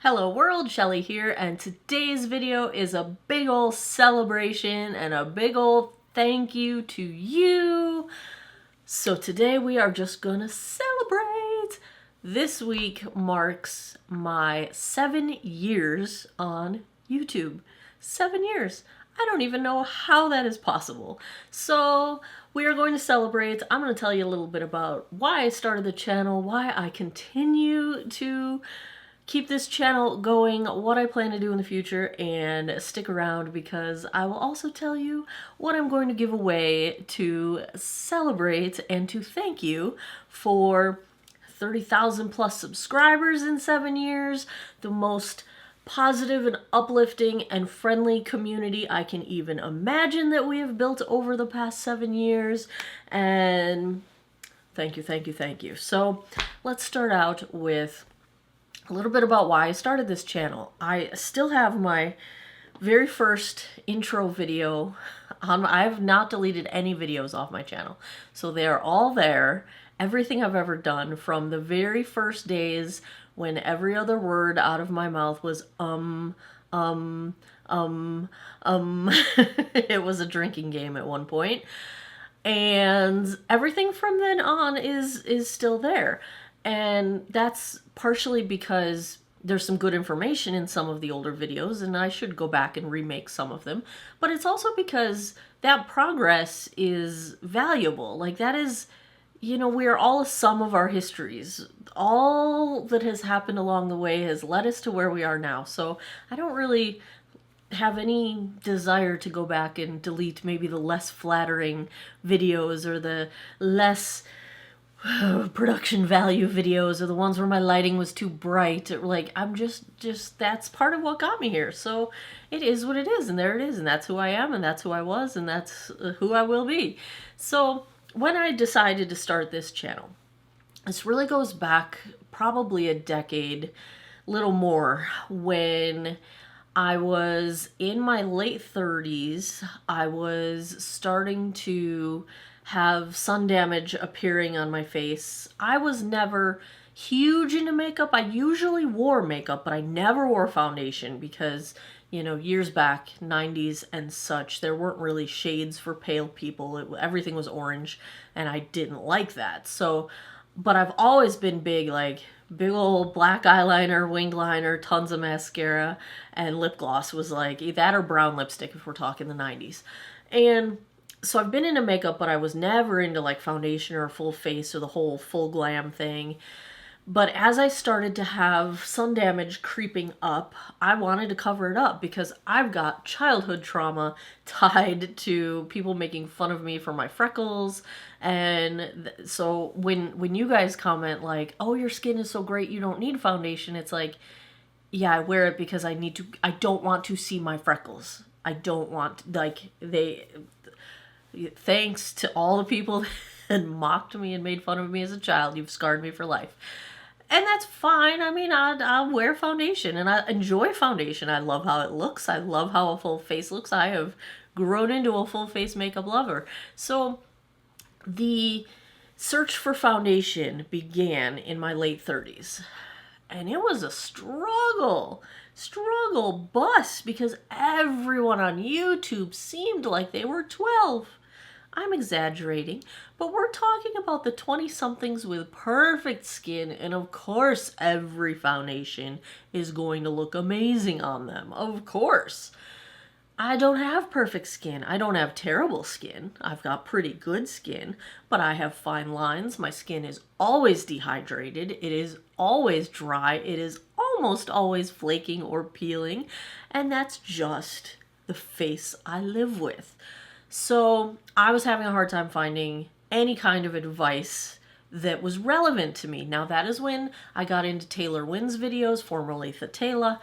Hello world, Shelly here, and today's video is a big ol' celebration and a big ol' thank you to you. So today we are just gonna celebrate. This week marks my 7 years on YouTube. 7 years. I don't even know how that is possible. So we are going to celebrate. I'm going to tell you a little bit about why I started the channel, why I continue to keep this channel going, what I plan to do in the future, and stick around because I will also tell you what I'm going to give away to celebrate and to thank you for 30,000 plus subscribers in 7 years, the most positive and uplifting and friendly community I can even imagine that we have built over the past 7 years, and thank you, thank you, thank you. So let's start out with a little bit about why I started this channel. I still have my very first intro video on. I have not deleted any videos off my channel, so they are all there. Everything I've ever done from the very first days when every other word out of my mouth was it was a drinking game at one point, and everything from then on is still there. And that's partially because there's some good information in some of the older videos, and I should go back and remake some of them. But it's also because that progress is valuable. Like, that is, you know, we are all a sum of our histories. All that has happened along the way has led us to where we are now. So I don't really have any desire to go back and delete maybe the less flattering videos or the less production value videos or the ones where my lighting was too bright. Like, I'm just that's part of what got me here. So it is what it is, and there it is, and that's who I am, and that's who I was, and that's who I will be. So when I decided to start this channel, this really goes back probably a decade, little more, when I was in my late 30s. I was starting to have sun damage appearing on my face. I was never huge into makeup. I usually wore makeup, but I never wore foundation because, you know, years back, 90s and such, there weren't really shades for pale people. Everything was orange, and I didn't like that. So, but I've always been big, like, big old black eyeliner, winged liner, tons of mascara, and lip gloss was like that, or brown lipstick if we're talking the 90s. And so I've been into makeup, but I was never into like foundation or full face or the whole full glam thing. But as I started to have sun damage creeping up, I wanted to cover it up because I've got childhood trauma tied to people making fun of me for my freckles. And so when you guys comment like, "Oh, your skin is so great, you don't need foundation," it's like, yeah, I wear it because I don't want to see my freckles. I don't want, like, thanks to all the people that mocked me and made fun of me as a child, you've scarred me for life. And that's fine. I mean, I'll wear foundation, and I enjoy foundation. I love how it looks. I love how a full face looks. I have grown into a full face makeup lover. So the search for foundation began in my late 30s. And it was a struggle bus, because everyone on YouTube seemed like they were 12. I'm exaggerating, but we're talking about the 20-somethings with perfect skin, and of course every foundation is going to look amazing on them. Of course. I don't have perfect skin. I don't have terrible skin. I've got pretty good skin, but I have fine lines. My skin is always dehydrated. It is always dry. It is almost always flaking or peeling, and that's just the face I live with. So I was having a hard time finding any kind of advice that was relevant to me. Now, that is when I got into Taylor Wynn's videos, formerly Thatela,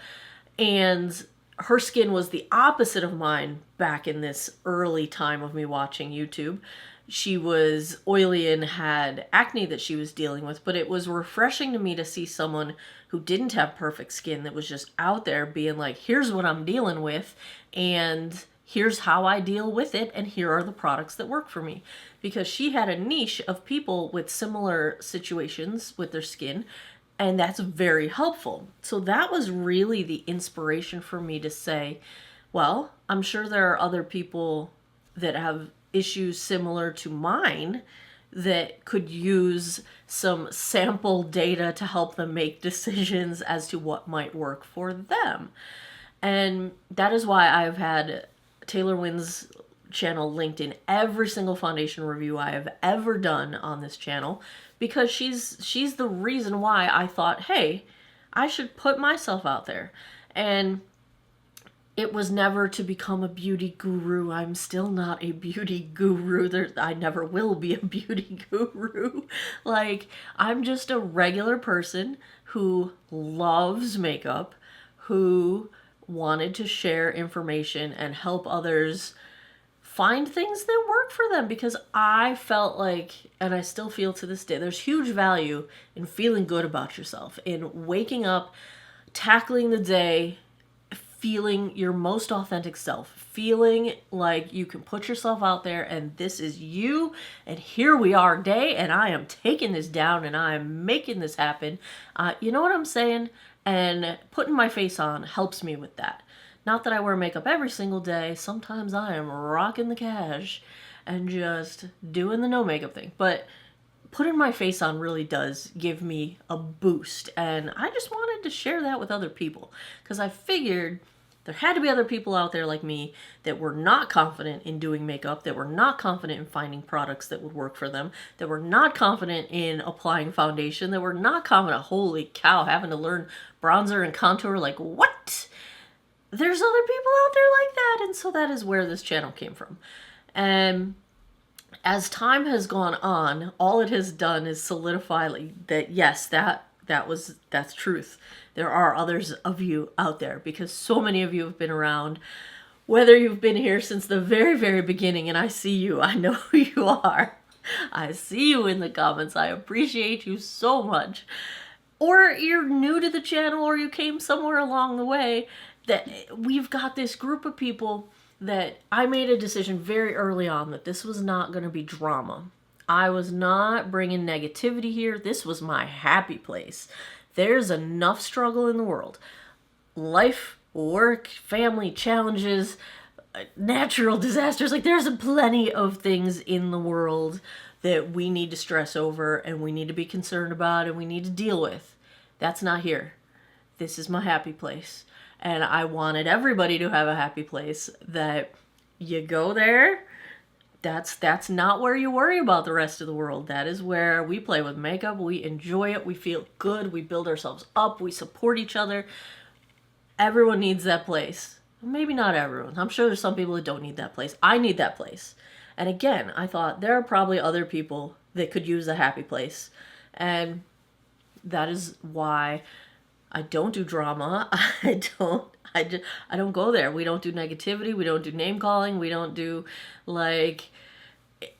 and her skin was the opposite of mine back in this early time of me watching YouTube. She was oily and had acne that she was dealing with, but it was refreshing to me to see someone who didn't have perfect skin that was just out there being like, here's what I'm dealing with, and here's how I deal with it, and here are the products that work for me. Because she had a niche of people with similar situations with their skin, And that's very helpful. So that was really the inspiration for me to say, well, I'm sure there are other people that have issues similar to mine that could use some sample data to help them make decisions as to what might work for them. And that is why I've had Taylor Wynn's channel linked in every single foundation review I have ever done on this channel, because she's the reason why I thought, hey, I should put myself out there. And it was never to become a beauty guru. I'm still not a beauty guru. I never will be a beauty guru. Like, I'm just a regular person who loves makeup, who wanted to share information and help others find things that work for them, because I felt like, and I still feel to this day, there's huge value in feeling good about yourself, in waking up, tackling the day, feeling your most authentic self, feeling like you can put yourself out there and this is you, and here we are day, and I am taking this down and I am making this happen. You know what I'm saying? And putting my face on helps me with that. Not that I wear makeup every single day. Sometimes I am rocking the cash and just doing the no makeup thing. But putting my face on really does give me a boost. And I just wanted to share that with other people, because I figured there had to be other people out there like me that were not confident in doing makeup, that were not confident in finding products that would work for them, that were not confident in applying foundation, that were not confident, holy cow, having to learn bronzer and contour, like what? There's other people out there like that. And so that is where this channel came from. And as time has gone on, all it has done is solidify that yes, that's truth. There are others of you out there, because so many of you have been around, whether you've been here since the very, very beginning, and I see you, I know who you are. I see you in the comments. I appreciate you so much. Or you're new to the channel, or you came somewhere along the way, that we've got this group of people that I made a decision very early on that this was not going to be drama. I was not bringing negativity here. This was my happy place. There's enough struggle in the world. Life, work, family challenges, natural disasters. Like, there's plenty of things in the world that we need to stress over and we need to be concerned about and we need to deal with. That's not here. This is my happy place. And I wanted everybody to have a happy place, that you go there, that's not where you worry about the rest of the world. That is where we play with makeup, we enjoy it, we feel good, we build ourselves up, we support each other. Everyone needs that place. Maybe not everyone. I'm sure there's some people that don't need that place. I need that place. And again, I thought there are probably other people that could use a happy place. And that is why I don't do drama. I don't go there. We don't do negativity. We don't do name calling. We don't do like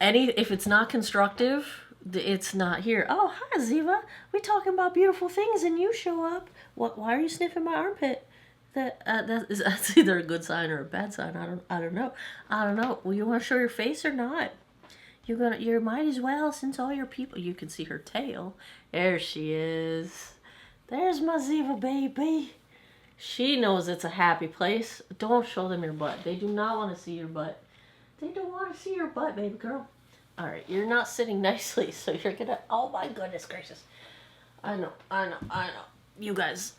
if it's not constructive, it's not here. Oh, hi Ziva. We talking about beautiful things and you show up. Why are you sniffing my armpit? That's either a good sign or a bad sign. I don't know. Well, you want to show your face or not? You might as well, since all your people. You can see her tail. There she is. There's my Ziva baby. She knows it's a happy place. Don't show them your butt. They do not want to see your butt. They don't want to see your butt, baby girl. All right, you're not sitting nicely, so you're gonna. Oh my goodness gracious! I know. You guys.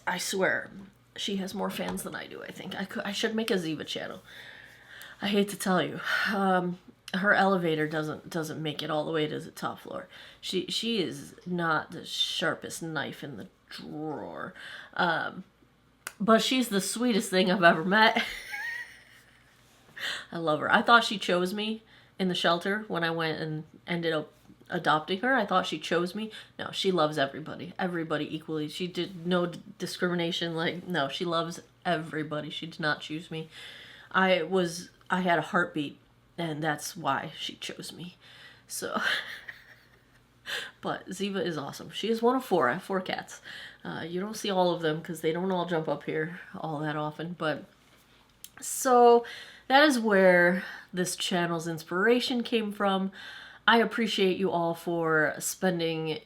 I swear, she has more fans than I do. I think I should make a Ziva channel. I hate to tell you. Her elevator doesn't make it all the way to the top floor. She is not the sharpest knife in the drawer. But she's the sweetest thing I've ever met. I love her. I thought she chose me in the shelter when I went and ended up adopting her. I thought she chose me. No, she loves everybody. Everybody equally. She did no discrimination. Like, no, she loves everybody. She did not choose me. I had a heartbeat. And that's why she chose me. So, but Ziva is awesome. She is one of four. I have 4 cats. You don't see all of them because they don't all jump up here all that often. But so that is where this channel's inspiration came from. I appreciate you all for spending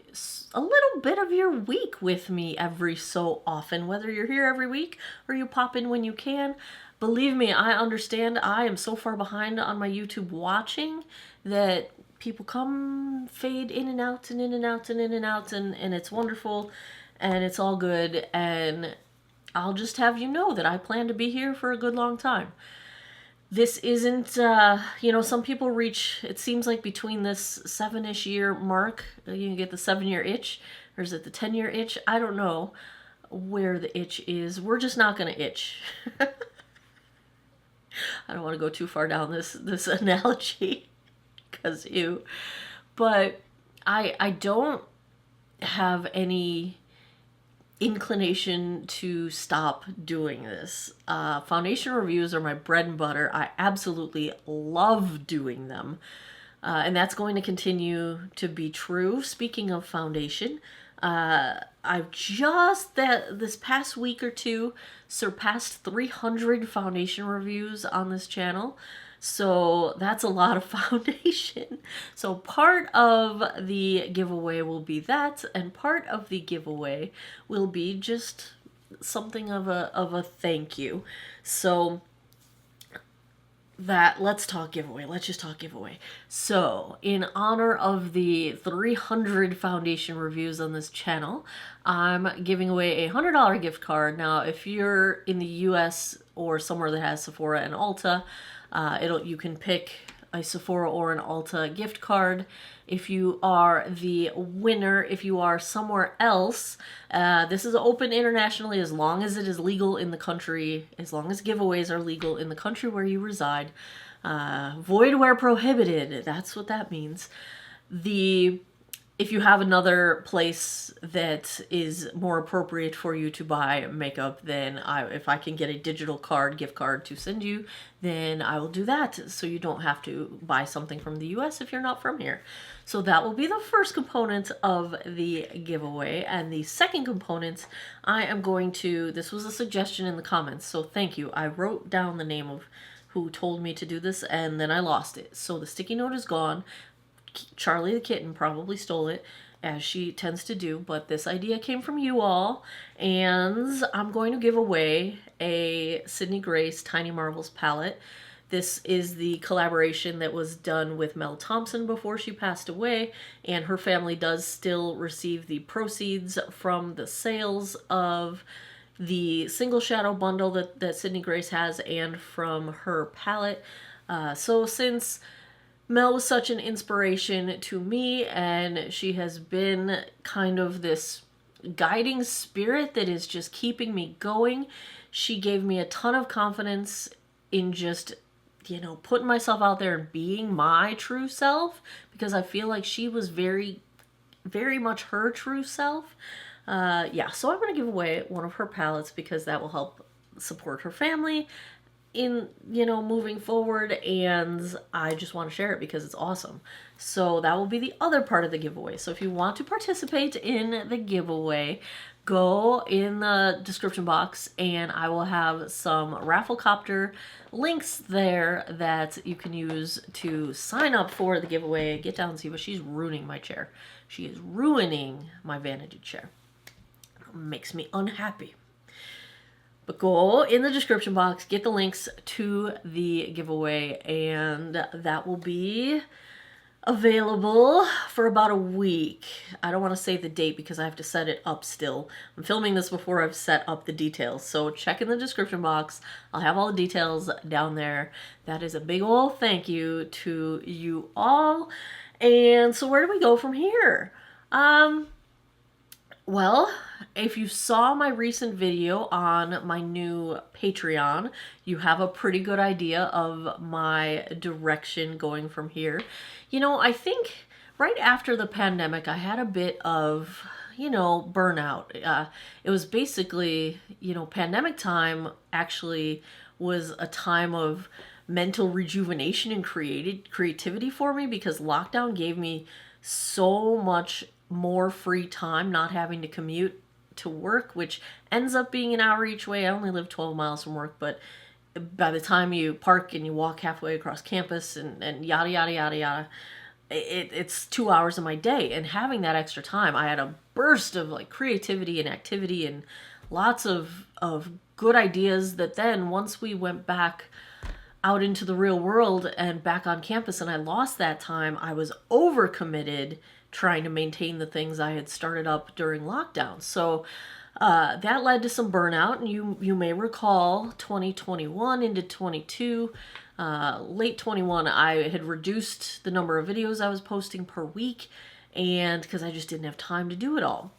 a little bit of your week with me every so often, whether you're here every week or you pop in when you can. Believe me, I understand. I am so far behind on my YouTube watching that people come, fade in and out and in and out and in and out, and it's wonderful and it's all good. And I'll just have you know that I plan to be here for a good long time. This isn't, some people reach, it seems like between this 7-ish year mark, you can get the 7-year itch, or is it the 10-year itch? I don't know where the itch is. We're just not going to itch. I don't want to go too far down this analogy, because but I don't have any inclination to stop doing this. Foundation reviews are my bread and butter. I absolutely love doing them. And that's going to continue to be true. Speaking of foundation, I've just this past week or two surpassed 300 foundation reviews on this channel. So that's a lot of foundation. So part of the giveaway will be that, and part of the giveaway will be just something of a thank you. So let's talk giveaway. Let's just talk giveaway. So in honor of the 300 foundation reviews on this channel, I'm giving away a $100 gift card. Now, if you're in the US or somewhere that has Sephora and Ulta, you can pick a Sephora or an Ulta gift card. If you are the winner, if you are somewhere else, this is open internationally as long as it is legal in the country, as long as giveaways are legal in the country where you reside. Void where prohibited, that's what that means. If you have another place that is more appropriate for you to buy makeup, then if I can get a digital gift card to send you, then I will do that, so you don't have to buy something from the US if you're not from here. So that will be the first component of the giveaway. And the second component, this was a suggestion in the comments, so thank you. I wrote down the name of who told me to do this, and then I lost it. So the sticky note is gone. Charlie the kitten probably stole it, as she tends to do, but this idea came from you all, and I'm going to give away a Sydney Grace Tiny Marvels palette. This is the collaboration that was done with Mel Thompson before she passed away, and her family does still receive the proceeds from the sales of the single shadow bundle that Sydney Grace has, and from her palette. So since Mel was such an inspiration to me, and she has been kind of this guiding spirit that is just keeping me going, she gave me a ton of confidence in just, putting myself out there and being my true self, because I feel like she was very, very much her true self. So I'm going to give away one of her palettes because that will help support her family in moving forward, and I just want to share it because it's awesome. So that will be the other part of the giveaway. So if you want to participate in the giveaway, go in the description box and I will have some Rafflecopter links there that you can use to sign up for the giveaway. Get down, Ziva. She's ruining my chair. She is ruining my vanity chair. Makes me unhappy. But go in the description box, get the links to the giveaway, and that will be available for about a week. I don't want to say the date because I have to set it up still. I'm filming this before I've set up the details, so check in the description box. I'll have all the details down there. That is a big old thank you to you all. And so where do we go from here? Well, if you saw my recent video on my new Patreon, you have a pretty good idea of my direction going from here. I think right after the pandemic, I had a bit of, burnout. It was basically, pandemic time actually was a time of mental rejuvenation and creativity for me, because lockdown gave me so much more free time, not having to commute to work, which ends up being an hour each way. I only live 12 miles from work, but by the time you park and you walk halfway across campus and yada, yada, yada, yada, it's 2 hours of my day, and having that extra time, I had a burst of like creativity and activity and lots of good ideas that then once we went back out into the real world and back on campus and I lost that time, I was overcommitted trying to maintain the things I had started up during lockdown. So that led to some burnout, and you may recall 2021 into 22, late 21, I had reduced the number of videos I was posting per week, and because I just didn't have time to do it all.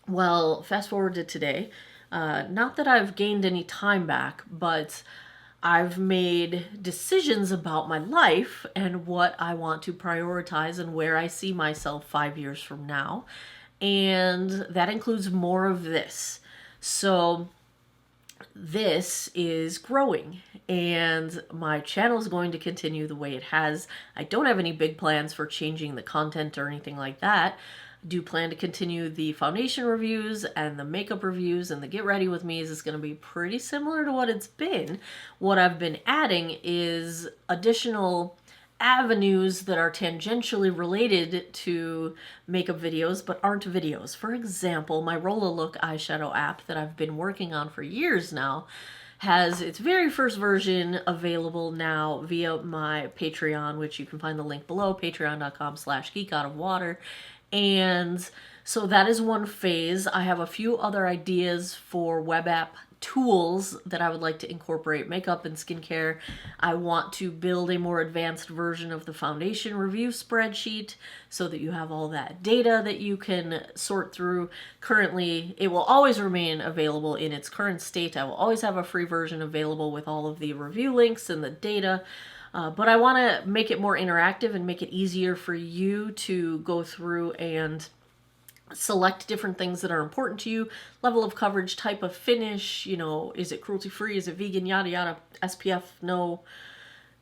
Well, fast forward to today, not that I've gained any time back, but I've made decisions about my life and what I want to prioritize and where I see myself 5 years from now. And that includes more of this. So this is growing, and my channel is going to continue the way it has. I don't have any big plans for changing the content or anything like that. I do plan to continue the foundation reviews and the makeup reviews, and the get ready with me is going to be pretty similar to what it's been. What I've been adding is additional avenues that are tangentially related to makeup videos but aren't videos. For example, my Roll a Look eyeshadow app that I've been working on for years now has its very first version available now via my Patreon, which you can find the link below, patreon.com/geekoutofwater. And so that is one phase. I have a few other ideas for web app tools that I would like to incorporate makeup and skincare. I want to build a more advanced version of the foundation review spreadsheet so that you have all that data that you can sort through. Currently, it will always remain available in its current state. I will always have a free version available with all of the review links and the data. But I want to make it more interactive and make it easier for you to go through and select different things that are important to you. Level of coverage, type of finish, is it cruelty free, is it vegan, yada yada, SPF, no.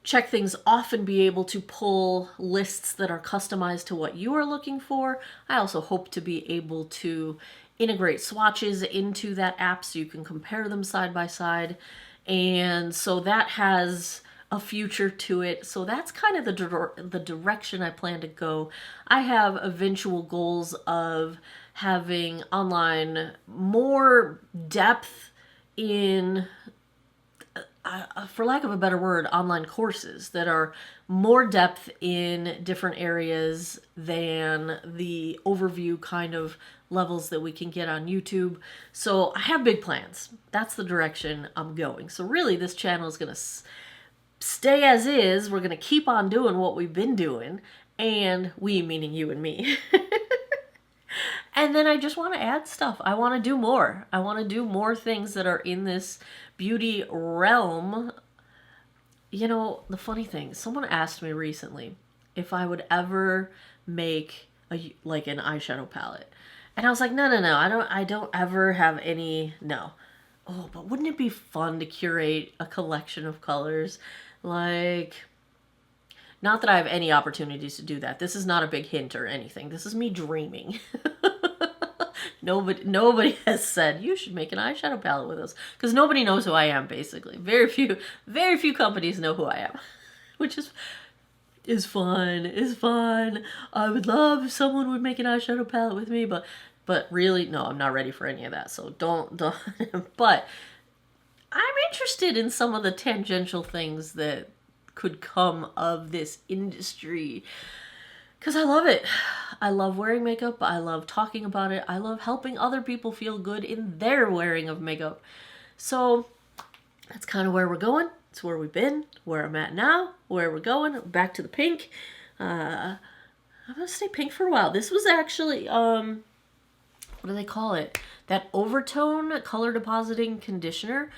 Check things off and be able to pull lists that are customized to what you are looking for. I also hope to be able to integrate swatches into that app so you can compare them side by side. And so that has a future to it. So that's kind of the direction I plan to go. I have eventual goals of having online more depth in, for lack of a better word, online courses that are more depth in different areas than the overview kind of levels that we can get on YouTube. So I have big plans. That's the direction I'm going. So really this channel is going to stay as is. We're going to keep on doing what we've been doing, and we meaning you and me. And then I just want to add stuff. I want to do more. I want to do more things that are in this beauty realm. The funny thing, someone asked me recently if I would ever make an eyeshadow palette. And I was like, no. I don't ever have any, no. Oh, but wouldn't it be fun to curate a collection of colors? Like, not that I have any opportunities to do that. This is not a big hint or anything. This is me dreaming. Nobody has said you should make an eyeshadow palette with us, because nobody knows who I am. Basically, very few companies know who I am, which is fun. Is fun. I would love if someone would make an eyeshadow palette with me, but really, no, I'm not ready for any of that. So don't. But I'm interested in some of the tangential things that could come of this industry, because I love it. I love wearing makeup. I love talking about it. I love helping other people feel good in their wearing of makeup. So that's kind of where we're going. It's where we've been, where I'm at now, where we're going. Back to the pink. I'm going to stay pink for a while. This was actually, what do they call it? That overtone color depositing conditioner.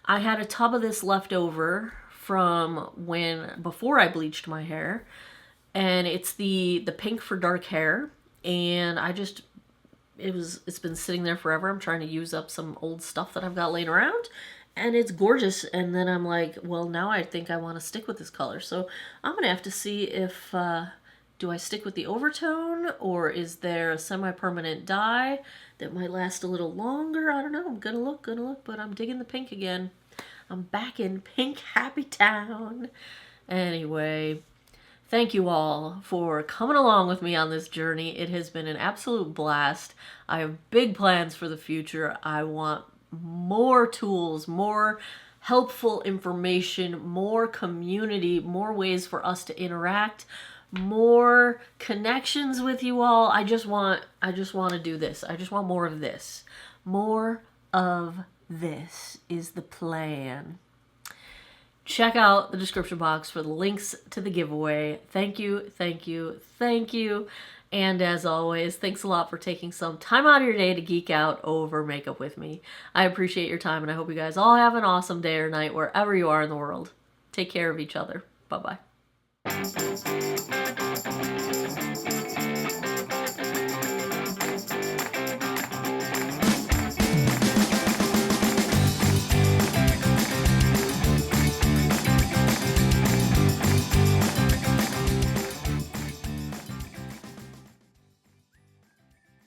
I had a tub of this left over from before I bleached my hair. And it's the pink for dark hair. And it's been sitting there forever. I'm trying to use up some old stuff that I've got laying around. And it's gorgeous. And then I'm like, well, now I think I want to stick with this color. So I'm going to have to see if, do I stick with the overtone, or is there a semi-permanent dye that might last a little longer? I don't know. I'm going to look, but I'm digging the pink again. I'm back in pink happy town. Anyway, Thank you all for coming along with me on this journey. It has been an absolute blast. I have big plans for the future. I want more tools, more helpful information, more community, more ways for us to interact, more connections with you all. I just want to do this. I just want more of this. More of this is the plan. Check out the description box for the links to the giveaway. Thank you, thank you, thank you. And as always, thanks a lot for taking some time out of your day to geek out over makeup with me. I appreciate your time, and I hope you guys all have an awesome day or night wherever you are in the world. Take care of each other. Bye-bye.